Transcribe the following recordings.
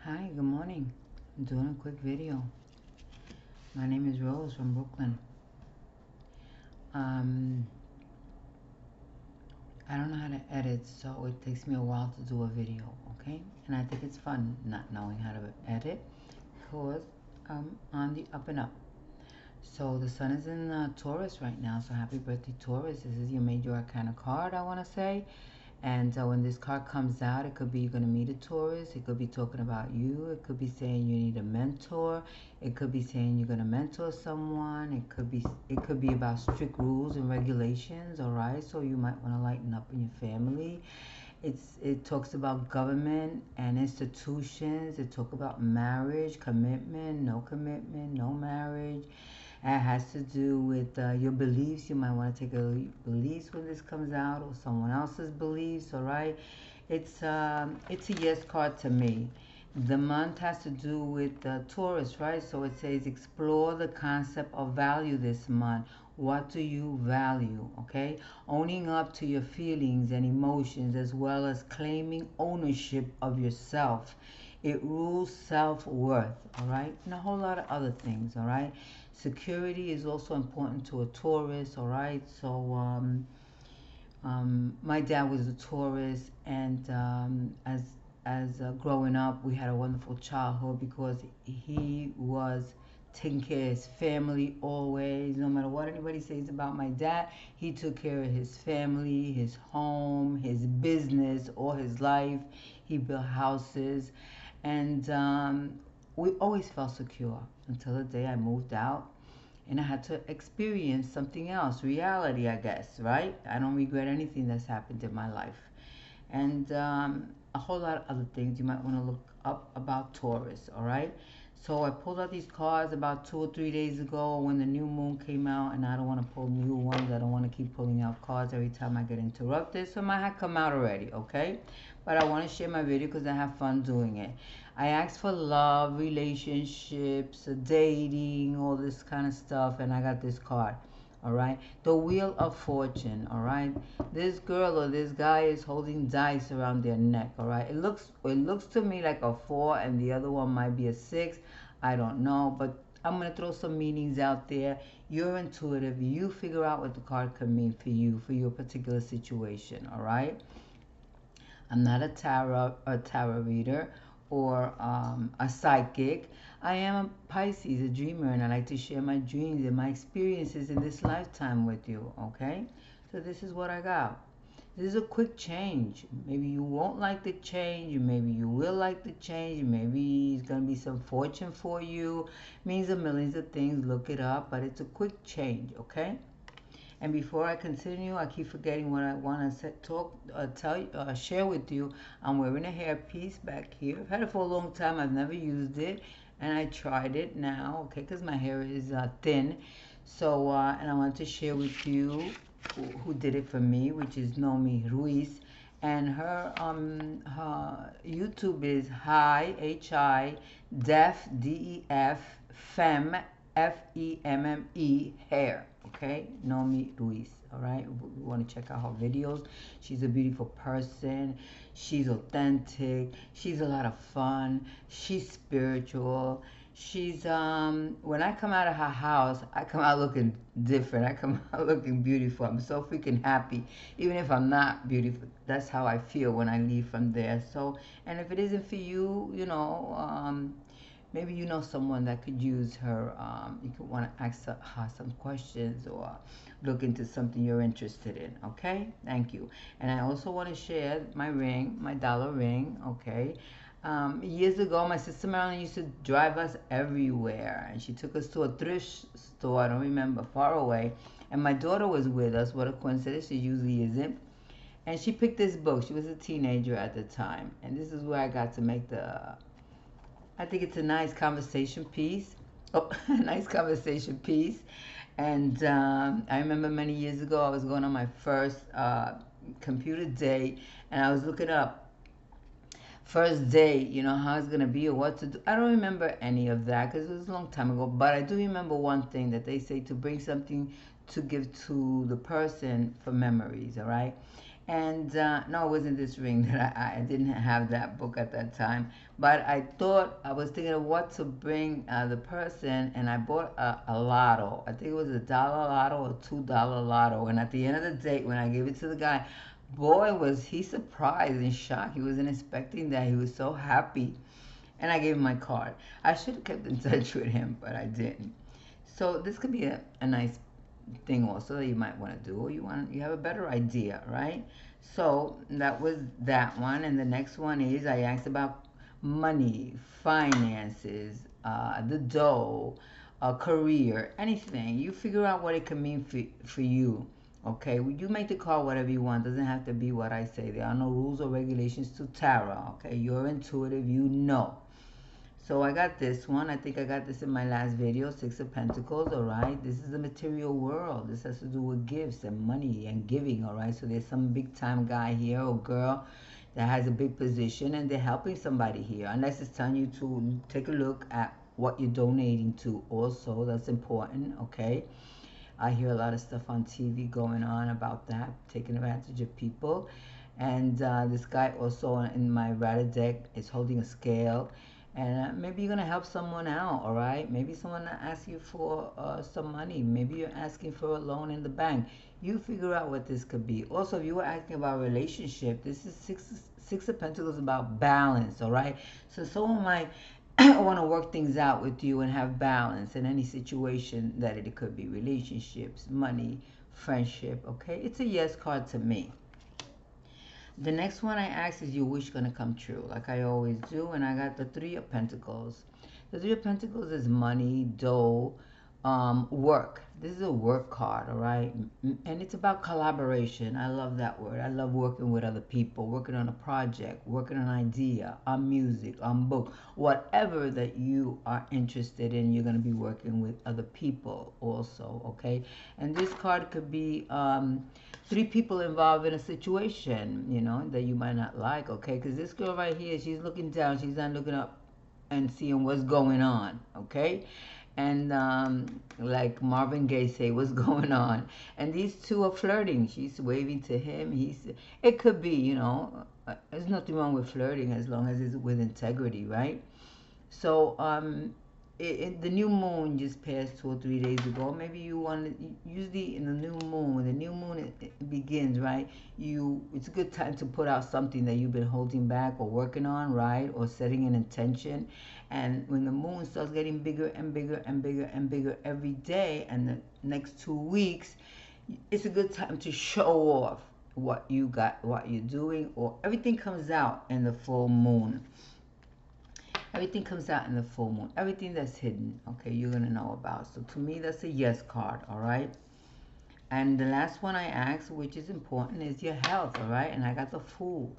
Hi, good morning. I'm doing a quick video. My name is Rose from Brooklyn. Um, I don't know how to edit, so it takes me a while to do a video, okay? And I think it's fun not knowing how to edit because I'm on the up and up. So the sun is in Taurus right now, so happy birthday, Taurus. This is your major arcana card, I want to say. And when this card comes out, it could be you're going to meet a Taurus. It could be talking about you. It could be saying you need a mentor. It could be saying you're going to mentor someone. It could be about strict rules and regulations, all right? So you might want to lighten up in your family. It talks about government and institutions. It talks about marriage, commitment, no marriage. It has to do with your beliefs. You might want to take a beliefs when this comes out, or someone else's beliefs. All right, it's a yes card to me. The month has to do with Taurus, right? So it says explore the concept of value this month. What do you value? Okay, owning up to your feelings and emotions, as well as claiming ownership of yourself. It rules self-worth, all right, and a whole lot of other things, all right. Security is also important to a Taurus, all right. So my dad was a Taurus, and as growing up, we had a wonderful childhood because he was taking care of his family always. No matter what anybody says about my dad, he took care of his family, his home, his business, all his life. He built houses, and we always felt secure until the day I moved out and I had to experience something else, reality, I guess, right? I don't regret anything that's happened in my life. And a whole lot of other things you might want to look up about Taurus, all right? So I pulled out these cards about 2 or 3 days ago when the new moon came out, and I don't want to pull new ones. I don't want to keep pulling out cards every time I get interrupted. So mine had come out already, okay? But I want to share my video because I have fun doing it. I asked for love, relationships, dating, all this kind of stuff, and I got this card. All right, the wheel of fortune. All right, this girl or this guy is holding dice around their neck. All right, it looks to me like a 4 and the other one might be a 6. I don't know, but I'm gonna throw some meanings out there. You're intuitive. You figure out what the card could mean for you for your particular situation. All right, I'm not a tarot reader or a psychic. I am a Pisces, a dreamer, and I like to share my dreams and my experiences in this lifetime with you. Okay, so this is what I got. This is a quick change. Maybe you won't like the change, maybe you will like the change, maybe it's gonna be some fortune for you. Means a millions of things. Look it up, but it's a quick change. Okay. And before I continue, I keep forgetting what I want to share with you. I'm wearing a hairpiece back here. I've had it for a long time. I've never used it, and I tried it now, okay, because my hair is thin. So, and I want to share with you who did it for me, which is Nomi Ruiz, and her YouTube is Hi Def Femme Femme hair. Okay, Nomi Ruiz. All right, we want to check out her videos. She's a beautiful person. She's authentic. She's a lot of fun. She's spiritual. She's when I come out of her house, I come out looking different. I come out looking beautiful. I'm so freaking happy. Even if I'm not beautiful, that's how I feel when I leave from there. So, and if it isn't for you, maybe you know someone that could use her. You could want to ask her some questions or look into something you're interested in. Okay, thank you. And I also want to share my ring, my dollar ring. Okay. Years ago, my sister Marilyn used to drive us everywhere, and she took us to a thrift store. I don't remember, far away, and my daughter was with us. What a coincidence! She usually isn't. And she picked this book. She was a teenager at the time, and this is where I got to make the I think it's a nice conversation piece. Oh, a nice conversation piece. And I remember many years ago, I was going on my first computer day, and I was looking up first day, how it's gonna be or what to do. I don't remember any of that because it was a long time ago. But I do remember one thing that they say to bring something to give to the person for memories. All right. And no, it wasn't this ring that I didn't have that book at that time. But I thought, I was thinking of what to bring the person, and I bought a lotto. I think it was $1 lotto or $2 lotto. And at the end of the day, when I gave it to the guy, boy, was he surprised and shocked. He wasn't expecting that. He was so happy. And I gave him my card. I should have kept in touch with him, but I didn't. So this could be a nice thing also that you might want to do. You have a better idea, right? So that was that one. And the next one is, I asked about money, finances, the dough, a career, anything. You figure out what it can mean for you. Okay, you make the call whatever you want. Doesn't have to be what I say. There are no rules or regulations to tarot. Okay, you're intuitive. You know. So I got this one. I think I got this in my last video, Six of Pentacles, all right? This is the material world. This has to do with gifts and money and giving, all right? So there's some big time guy here or girl that has a big position and they're helping somebody here. Unless it's telling you to take a look at what you're donating to also. That's important, okay? I hear a lot of stuff on TV going on about that, taking advantage of people. And this guy also in my Rider deck is holding a scale. And maybe you're going to help someone out, all right? Maybe someone asks you for some money. Maybe you're asking for a loan in the bank. You figure out what this could be. Also, if you were asking about a relationship, this is Six of Pentacles about balance, all right? So someone might want to work things out with you and have balance in any situation that it could be, relationships, money, friendship, okay? It's a yes card to me. The next one I asked, is your wish going to come true? Like I always do. And I got the Three of Pentacles. The Three of Pentacles is money, dough, work. This is a work card, all right? And it's about collaboration. I love that word. I love working with other people, working on a project, working on an idea, on music, on book, whatever that you are interested in, you're going to be working with other people also, okay? And this card could be three people involved in a situation, you know, that you might not like, okay? Because this girl right here, she's looking down, she's not looking up and seeing what's going on, okay? And like Marvin Gaye say, what's going on? And these two are flirting. She's waving to him. It could be, you know, there's nothing wrong with flirting as long as it's with integrity, right? So the new moon just passed 2 or 3 days ago. Maybe you want to usually in the new moon, when the new moon it begins, right? It's a good time to put out something that you've been holding back or working on, right? Or setting an intention. And when the moon starts getting bigger and bigger and bigger and bigger every day, and the next 2 weeks, it's a good time to show off what you got, what you're doing, or everything comes out in the full moon. Everything comes out in the full moon. Everything that's hidden, okay, you're going to know about. So to me, that's a yes card, all right? And the last one I asked, which is important, is your health, all right? And I got the Fool.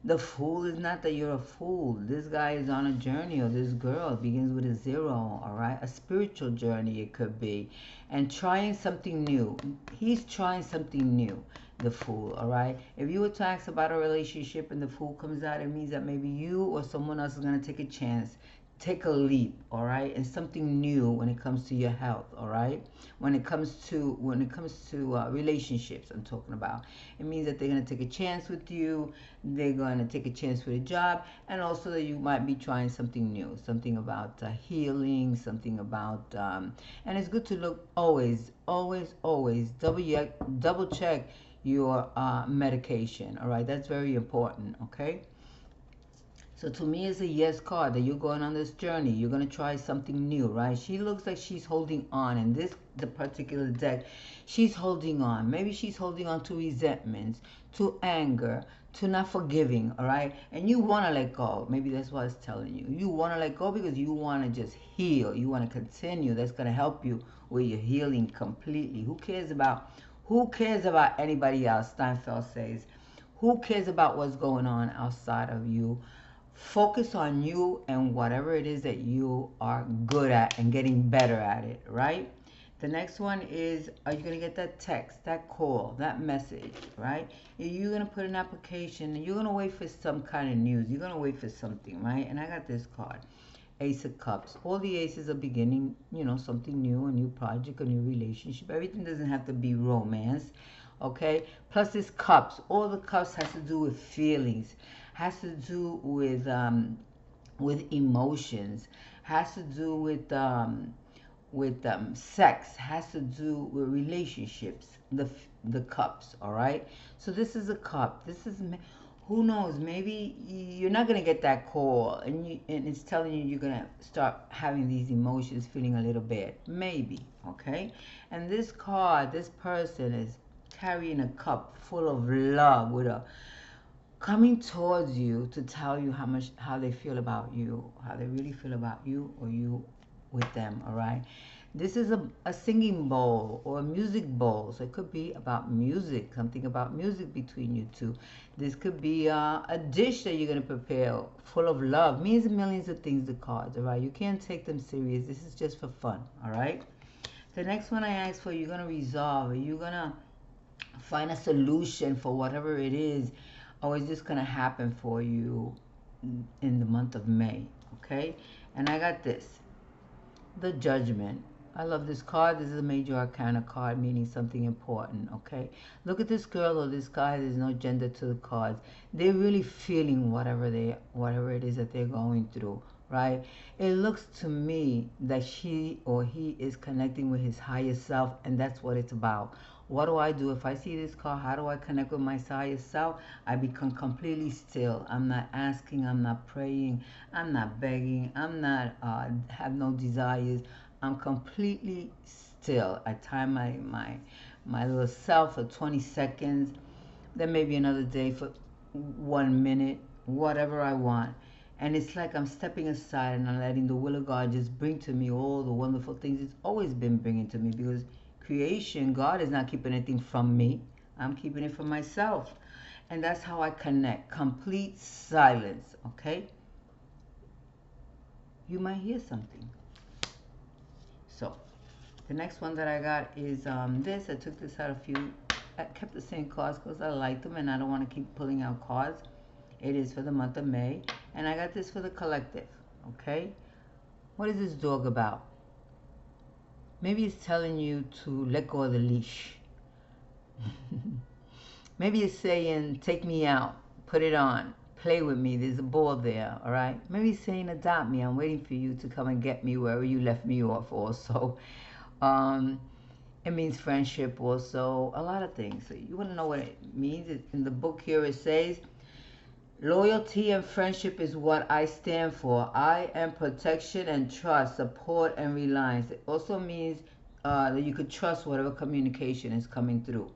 The Fool is not that you're a fool. This guy is on a journey, or this girl begins with a 0, all right? A spiritual journey it could be. And trying something new. He's trying something new, the Fool, all right? If you were to ask about a relationship and the Fool comes out, it means that maybe you or someone else is going to take a chance, take a leap, all right? And something new when it comes to your health, all right? When it comes to relationships, I'm talking about. It means that they're going to take a chance with you. They're going to take a chance with a job, and also that you might be trying something new, something about healing, something about and it's good to look always double check your medication, all right? That's very important, okay? So to me, it's a yes card that you're going on this journey. You're going to try something new, right? She looks like she's holding on. In the particular deck, she's holding on. Maybe she's holding on to resentments, to anger, to not forgiving, all right? And you want to let go. Maybe that's what it's telling you. You want to let go because you want to just heal. You want to continue. That's going to help you with your healing completely. Who cares about anybody else? Steinfeld says, who cares about what's going on outside of you? Focus on you and whatever it is that you are good at and getting better at it, right? The next one is, are you going to get that text, that call, that message, right? You're going to put an application and you're going to wait for some kind of news. You're going to wait for something, right? And I got this card, Ace of Cups. All the aces are beginning, you know, something new, a new project, a new relationship. Everything doesn't have to be romance. Okay, plus this cups. All the cups has to do with feelings, has to do with emotions, has to do with sex, has to do with relationships. The cups, all right. So this is a cup. This is, who knows, maybe you're not going to get that call, and it's telling you you're going to start having these emotions, feeling a little bad, maybe. Okay, and this card, this person is carrying a cup full of love, with a coming towards you to tell you how they feel about you, how they really feel about you, or you with them. All right, this is a singing bowl or a music bowl, so it could be about music, something about music between you two. This could be a dish that you're going to prepare full of love, means millions of things, the cards. All right, you can't take them serious, this is just for fun. All right, the next one I asked for, you're going to resolve, you're going to find a solution for whatever it is, or it's just going to happen for you in the month of May. Okay, and I got this, the Judgment. I love this card. This is a major arcana card, meaning something important. Okay, look at this girl or this guy. There's no gender to the cards. They're really feeling whatever it is that they're going through, right? It looks to me that she or he is connecting with his higher self, and that's what it's about. What do I do if I see this card? How do I connect with my higher self? I become completely still. I'm not asking, I'm not praying, I'm not begging, I'm not have no desires. I'm completely still. I time my little self for 20 seconds, then maybe another day for 1 minute, whatever I want. And it's like I'm stepping aside and I'm letting the will of God just bring to me all the wonderful things it's always been bringing to me, because creation, God is not keeping anything from me. I'm keeping it from myself. And that's how I connect. Complete silence, okay? You might hear something. So, the next one that I got is this. I took this out a few. I kept the same cards because I like them and I don't want to keep pulling out cards. It is for the month of May. And I got this for the collective, okay? What is this dog about? Maybe it's telling you to let go of the leash. Maybe it's saying, take me out, put it on, play with me, there's a ball there, all right? Maybe it's saying, adopt me, I'm waiting for you to come and get me wherever you left me off also. It means friendship also, a lot of things. So you want to know what it means? In the book here it says, loyalty and friendship is what I stand for. I am protection and trust, support and reliance. It also means that you could trust whatever communication is coming through.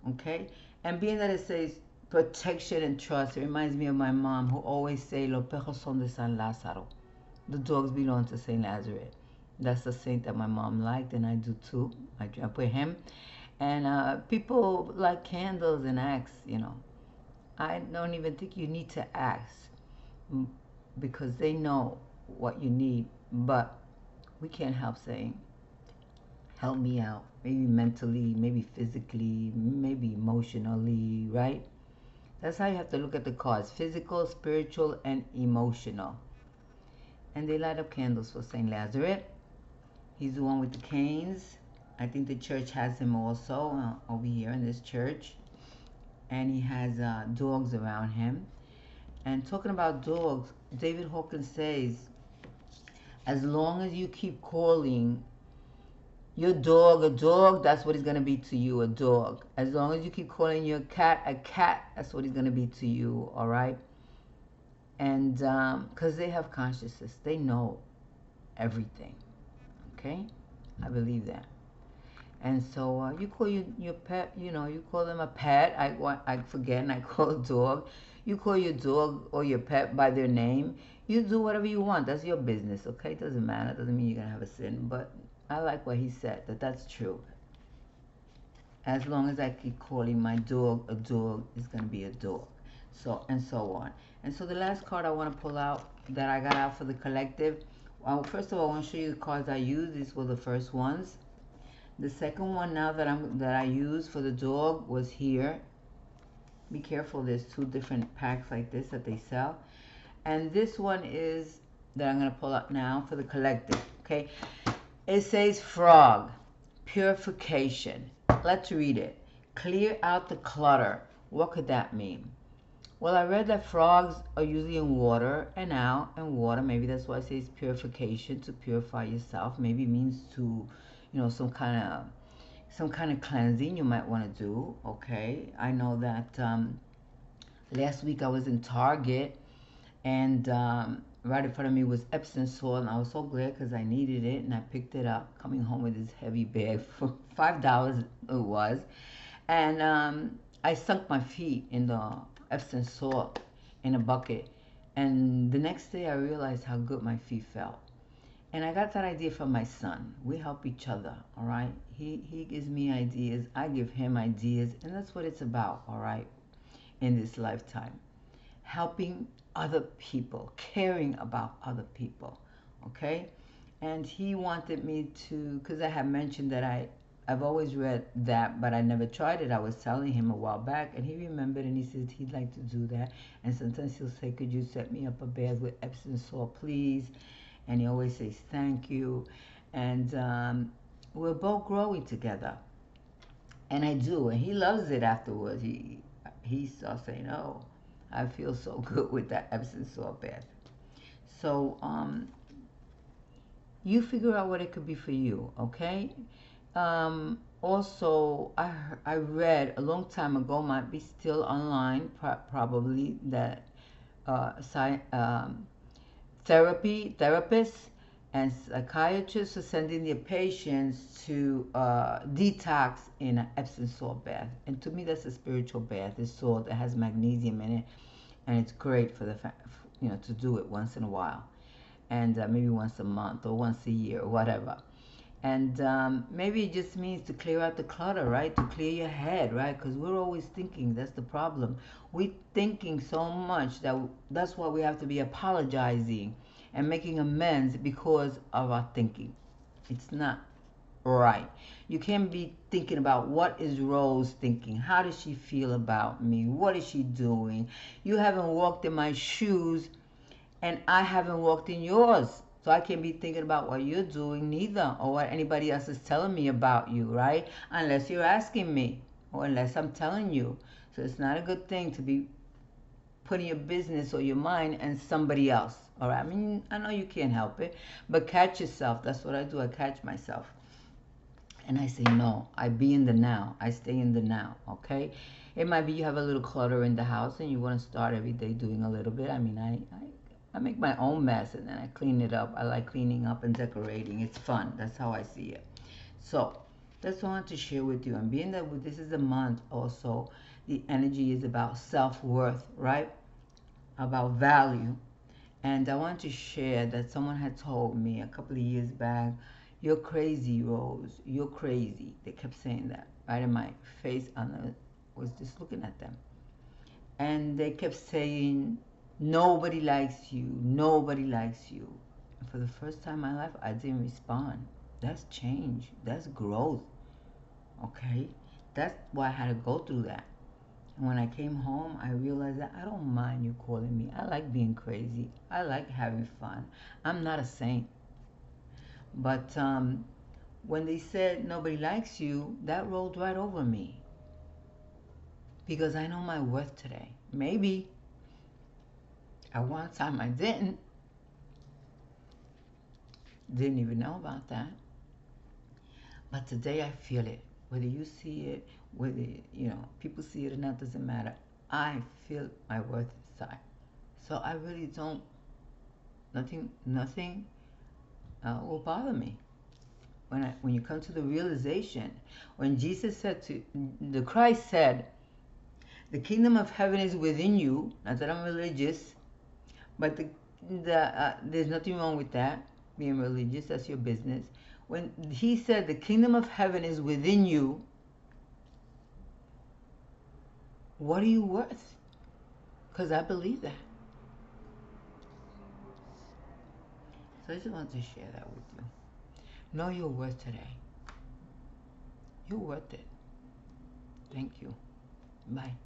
Okay? And being that it says protection and trust, it reminds me of my mom who always say, Los perros son de San Lázaro. The dogs belong to Saint Lazarus. That's the saint that my mom liked, and I do too. I grew up with him. And people light candles and ask, I don't even think you need to ask, because they know what you need. But we can't help saying, help me out. Maybe mentally, maybe physically, maybe emotionally, right? That's how you have to look at the cards: physical, spiritual, and emotional. And they light up candles for Saint Lazarus. He's the one with the canes. I think the church has him also over here in this church. And he has dogs around him. And talking about dogs, David Hawkins says, as long as you keep calling your dog a dog, that's what he's going to be to you, a dog. As long as you keep calling your cat a cat, that's what he's going to be to you, all right? And because they have consciousness, they know everything, okay? I believe that. And so you call your pet, you call them a pet. I forget, and I call a dog. You call your dog or your pet by their name. You do whatever you want. That's your business, okay? It doesn't matter. It doesn't mean you're going to have a sin. But I like what he said, that's true. As long as I keep calling my dog a dog, it's going to be a dog. So, and so on. And so the last card I want to pull out that I got out for the collective. Well, first of all, I want to show you the cards I used. These were the first ones. The second one now that I used for the dog was here. Be careful, there's two different packs like this that they sell. And this one is that I'm going to pull up now for the collective, okay? It says frog, purification. Let's read it. Clear out the clutter. What could that mean? Well, I read that frogs are usually in water and out and water. Maybe that's why it says purification, to purify yourself. Maybe it means to, some kind of cleansing you might want to do. Okay, I know that last week I was in Target, and right in front of me was Epsom salt, and I was so glad because I needed it, and I picked it up, coming home with this heavy bag for $5 it was, and I sunk my feet in the Epsom salt in a bucket, and the next day I realized how good my feet felt. And I got that idea from my son. We help each other, all right? He gives me ideas, I give him ideas, and that's what it's about, all right, in this lifetime. Helping other people, caring about other people, okay? And he wanted me to, because I had mentioned that I've always read that, but I never tried it. I was telling him a while back, and he remembered, and he said he'd like to do that. And sometimes he'll say, "Could you set me up a bed with Epsom salt, please?" And he always says, "Thank you." And we're both growing together, and I do, and he loves it afterwards. He starts saying, "Oh, I feel so good with that Epsom salt bath." So you figure out what it could be for you, okay? Also, I read a long time ago, might be still online, probably, that therapists and psychiatrists are sending their patients to detox in an Epsom salt bath. And to me, that's a spiritual bath. It's salt that has magnesium in it, and it's great for to do it once in a while, and maybe once a month or once a year or whatever. And maybe it just means to clear out the clutter, right? To clear your head, right? Because we're always thinking. That's the problem. We're thinking so much that's why we have to be apologizing and making amends because of our thinking. It's not right. You can't be thinking about what is Rose thinking? How does she feel about me? What is she doing? You haven't walked in my shoes, and I haven't walked in yours. So I can't be thinking about what you're doing neither, or what anybody else is telling me about you, right? Unless you're asking me, or unless I'm telling you. So it's not a good thing to be putting your business or your mind in somebody else. All right. I mean, I know you can't help it, but catch yourself. That's what I do. I catch myself. And I say, no, I be in the now. I stay in the now, okay? It might be you have a little clutter in the house and you want to start every day doing a little bit. I mean, I make my own mess and then I clean it up. I like cleaning up and decorating. It's fun. That's how I see it. So that's what I want to share with you. And being that this is a month also, the energy is about self-worth, right? About value. And I want to share that someone had told me a couple of years back, "You're crazy, Rose. You're crazy." They kept saying that right in my face. And I was just looking at them. And they kept saying, "Nobody likes you. Nobody likes you." And for the first time in my life, I didn't respond. That's change. That's growth. Okay? That's why I had to go through that. And when I came home, I realized that I don't mind you calling me. I like being crazy. I like having fun. I'm not a saint. But when they said nobody likes you, that rolled right over me. Because I know my worth today. Maybe at one time I didn't. Didn't even know about that. But today I feel it. Whether you see it, whether people see it or not, doesn't matter. I feel my worth inside. So I really don't. Nothing will bother me. When you come to the realization, when Jesus said to the Christ said, "The kingdom of heaven is within you." Not that I'm religious, but there's nothing wrong with that. Being religious, that's your business. When he said the kingdom of heaven is within you, what are you worth? Because I believe that. So I just wanted to share that with you. Know your worth today. You're worth it. Thank you. Bye.